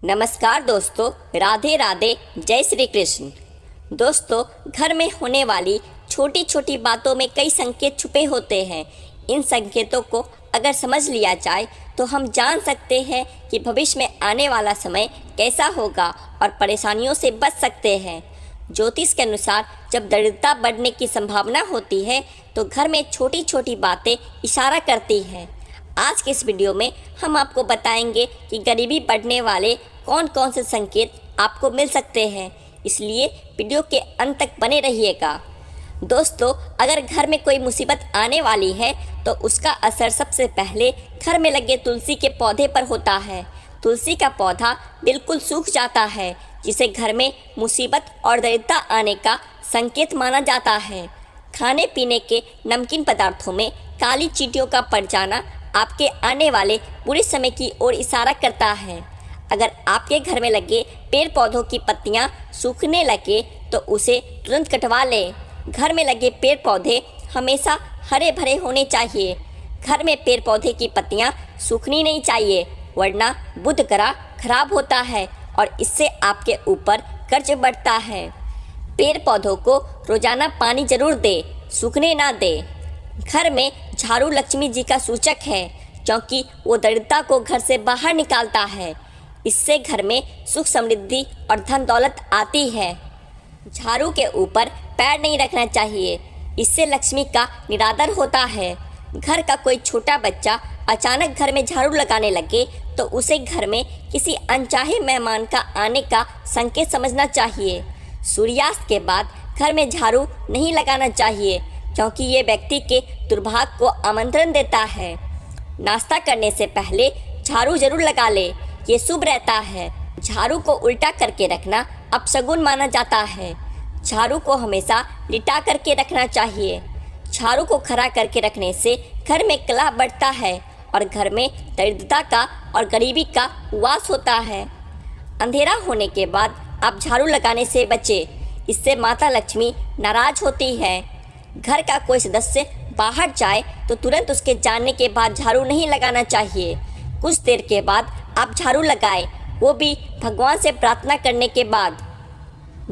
नमस्कार दोस्तों, राधे राधे, जय श्री कृष्ण। दोस्तों, घर में होने वाली छोटी छोटी बातों में कई संकेत छुपे होते हैं। इन संकेतों को अगर समझ लिया जाए तो हम जान सकते हैं कि भविष्य में आने वाला समय कैसा होगा और परेशानियों से बच सकते हैं। ज्योतिष के अनुसार जब दरिद्रता बढ़ने की संभावना होती है तो घर में छोटी छोटी बातें इशारा करती हैं। आज के इस वीडियो में हम आपको बताएंगे कि गरीबी बढ़ने वाले कौन कौन से संकेत आपको मिल सकते हैं, इसलिए वीडियो के अंत तक बने रहिएगा। दोस्तों, अगर घर में कोई मुसीबत आने वाली है तो उसका असर सबसे पहले घर में लगे तुलसी के पौधे पर होता है। तुलसी का पौधा बिल्कुल सूख जाता है, जिसे घर में मुसीबत और दरिद्रता आने का संकेत माना जाता है। खाने पीने के नमकीन पदार्थों में काली चींटियों का पड़ जाना आपके आने वाले बुरे समय की ओर इशारा करता है। अगर आपके घर में लगे पेड़ पौधों की पत्तियां सूखने लगे तो उसे तुरंत कटवा लें। घर में लगे पेड़ पौधे हमेशा हरे भरे होने चाहिए। घर में पेड़ पौधे की पत्तियां सूखनी नहीं चाहिए, वरना बुध ग्रह खराब होता है और इससे आपके ऊपर कर्ज बढ़ता है। पेड़ पौधों को रोजाना पानी जरूर दे, सूखने ना दे। घर में झाड़ू लक्ष्मी जी का सूचक है, क्योंकि वो दरिद्रता को घर से बाहर निकालता है। इससे घर में सुख समृद्धि और धन दौलत आती है। झाड़ू के ऊपर पैर नहीं रखना चाहिए, इससे लक्ष्मी का निरादर होता है। घर का कोई छोटा बच्चा अचानक घर में झाड़ू लगाने लगे तो उसे घर में किसी अनचाहे मेहमान का आने का संकेत समझना चाहिए। सूर्यास्त के बाद घर में झाड़ू नहीं लगाना चाहिए, क्योंकि ये व्यक्ति के दुर्भाग्य को आमंत्रण देता है। नाश्ता करने से पहले झाड़ू जरूर लगा ले, ये शुभ रहता है। झाड़ू को उल्टा करके रखना अपशगुन माना जाता है। झाड़ू को हमेशा लिटा करके रखना चाहिए। झाड़ू को खड़ा करके रखने से घर में कलह बढ़ता है और घर में दरिद्रता का और गरीबी का वास होता है। अंधेरा होने के बाद आप झाड़ू लगाने से बचें, इससे माता लक्ष्मी नाराज होती है। घर का कोई सदस्य बाहर जाए तो तुरंत उसके जाने के बाद झाड़ू नहीं लगाना चाहिए। कुछ देर के बाद आप झाड़ू लगाएं, वो भी भगवान से प्रार्थना करने के बाद।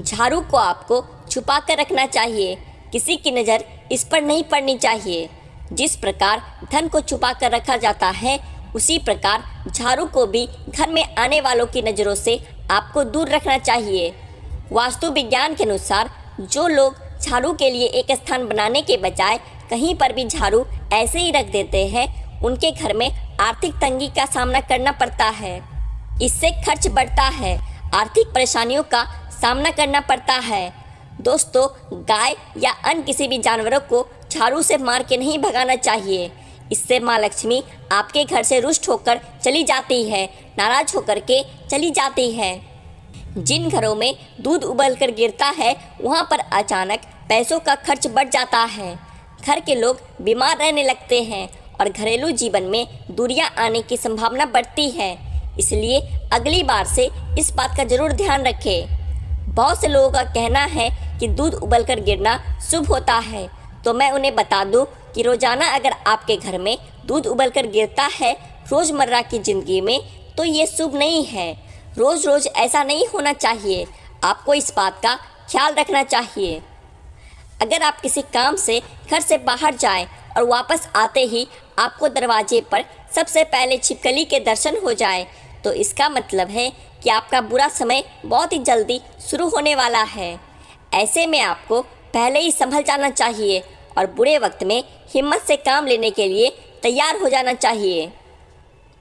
झाड़ू को आपको छुपा कर रखना चाहिए, किसी की नज़र इस पर नहीं पड़नी चाहिए। जिस प्रकार धन को छुपा कर रखा जाता है, उसी प्रकार झाड़ू को भी घर में आने वालों की नज़रों से आपको दूर रखना चाहिए। वास्तु विज्ञान के अनुसार जो लोग झाड़ू के लिए एक स्थान बनाने के बजाय कहीं पर भी झाड़ू ऐसे ही रख देते हैं, उनके घर में आर्थिक तंगी का सामना करना पड़ता है। इससे खर्च बढ़ता है, आर्थिक परेशानियों का सामना करना पड़ता है। दोस्तों, गाय या अन्य किसी भी जानवरों को झाड़ू से मार के नहीं भगाना चाहिए। इससे माँ लक्ष्मी आपके घर से रुष्ट होकर चली जाती है, नाराज होकर के चली जाती है। जिन घरों में दूध उबल कर गिरता है, वहाँ पर अचानक पैसों का खर्च बढ़ जाता है। घर के लोग बीमार रहने लगते हैं और घरेलू जीवन में दूरियां आने की संभावना बढ़ती है। इसलिए अगली बार से इस बात का जरूर ध्यान रखें। बहुत से लोगों का कहना है कि दूध उबल कर गिरना शुभ होता है, तो मैं उन्हें बता दूं कि रोजाना अगर आपके घर में दूध उबल कर गिरता है रोज़मर्रा की ज़िंदगी में, तो ये शुभ नहीं है। रोज़ रोज़ ऐसा नहीं होना चाहिए। आपको इस बात का ख्याल रखना चाहिए। अगर आप किसी काम से घर से बाहर जाएं और वापस आते ही आपको दरवाजे पर सबसे पहले छिपकली के दर्शन हो जाए, तो इसका मतलब है कि आपका बुरा समय बहुत ही जल्दी शुरू होने वाला है। ऐसे में आपको पहले ही संभल जाना चाहिए और बुरे वक्त में हिम्मत से काम लेने के लिए तैयार हो जाना चाहिए।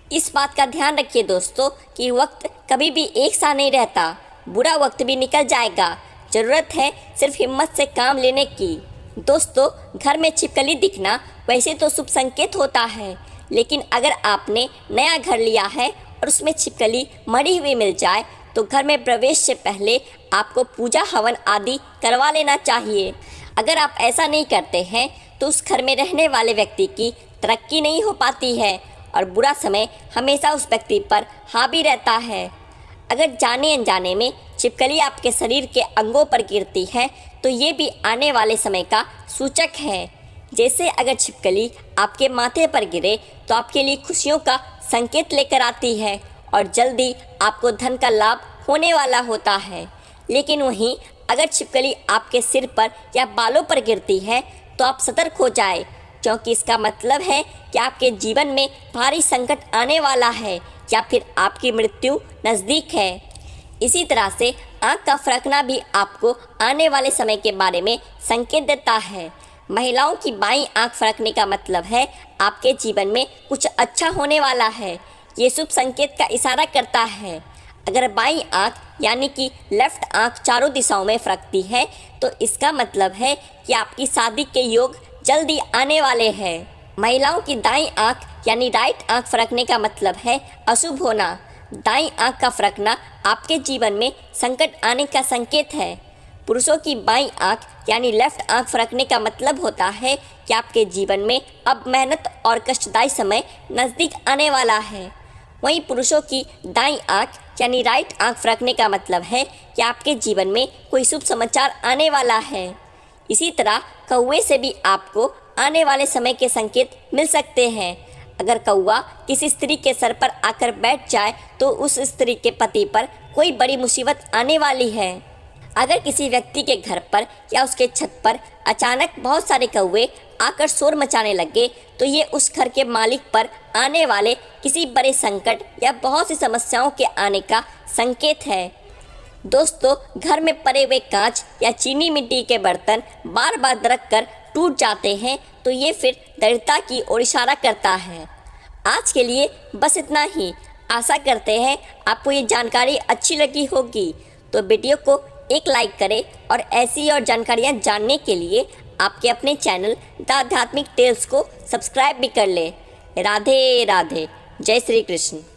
इस बात का ध्यान रखिए दोस्तों कि वक्त कभी भी एक सा नहीं रहता, बुरा वक्त भी निकल जाएगा। ज़रूरत है सिर्फ हिम्मत से काम लेने की। दोस्तों, घर में छिपकली दिखना वैसे तो शुभ संकेत होता है, लेकिन अगर आपने नया घर लिया है और उसमें छिपकली मरी हुई मिल जाए तो घर में प्रवेश से पहले आपको पूजा हवन आदि करवा लेना चाहिए। अगर आप ऐसा नहीं करते हैं तो उस घर में रहने वाले व्यक्ति की तरक्की नहीं हो पाती है और बुरा समय हमेशा उस व्यक्ति पर हावी रहता है। अगर जाने अनजाने में छिपकली आपके शरीर के अंगों पर गिरती है तो ये भी आने वाले समय का सूचक है। जैसे अगर छिपकली आपके माथे पर गिरे तो आपके लिए खुशियों का संकेत लेकर आती है और जल्दी आपको धन का लाभ होने वाला होता है। लेकिन वहीं अगर छिपकली आपके सिर पर या बालों पर गिरती है तो आप सतर्क हो जाए, क्योंकि इसका मतलब है कि आपके जीवन में भारी संकट आने वाला है या फिर आपकी मृत्यु नज़दीक है। इसी तरह से आँख का फरकना भी आपको आने वाले समय के बारे में संकेत देता है। महिलाओं की बाईं आँख फरकने का मतलब है आपके जीवन में कुछ अच्छा होने वाला है। ये शुभ संकेत का इशारा करता है। अगर बाईं आँख यानी कि लेफ्ट आँख चारों दिशाओं में फरकती है तो इसका मतलब है कि आपकी शादी के योग जल्दी आने वाले हैं। महिलाओं की दाईं आँख यानी राइट आँख फरकने का मतलब है अशुभ होना। दाईं आँख का फरकना आपके जीवन में संकट आने का संकेत है। पुरुषों की बाईं आँख यानी लेफ्ट आँख फरकने का मतलब होता है कि आपके जीवन में अब मेहनत और कष्टदायी समय नज़दीक आने वाला है। वहीं पुरुषों की दाईं आँख यानी राइट आँख फरकने का मतलब है कि आपके जीवन में कोई शुभ समाचार आने वाला है। इसी तरह कौवे से भी आपको आने वाले समय के संकेत मिल सकते हैं। अगर कौवा किसी स्त्री के सर पर आकर बैठ जाए तो उस स्त्री के पति पर कोई बड़ी मुसीबत आने वाली है। अगर किसी व्यक्ति के घर पर या उसके छत पर अचानक बहुत सारे कौवे आकर शोर मचाने लगे तो ये उस घर के मालिक पर आने वाले किसी बड़े संकट या बहुत सी समस्याओं के आने का संकेत है। दोस्तों, घर में पड़े हुए कांच या चीनी मिट्टी के बर्तन बार बार दरक कर टूट जाते हैं तो ये फिर दरिद्रता की ओर इशारा करता है। आज के लिए बस इतना ही। आशा करते हैं आपको ये जानकारी अच्छी लगी होगी। तो वीडियो को एक लाइक करें और ऐसी और जानकारियाँ जानने के लिए आपके अपने चैनल द आध्यात्मिक टेल्स को सब्सक्राइब भी कर लें। राधे राधे। जय श्री कृष्ण।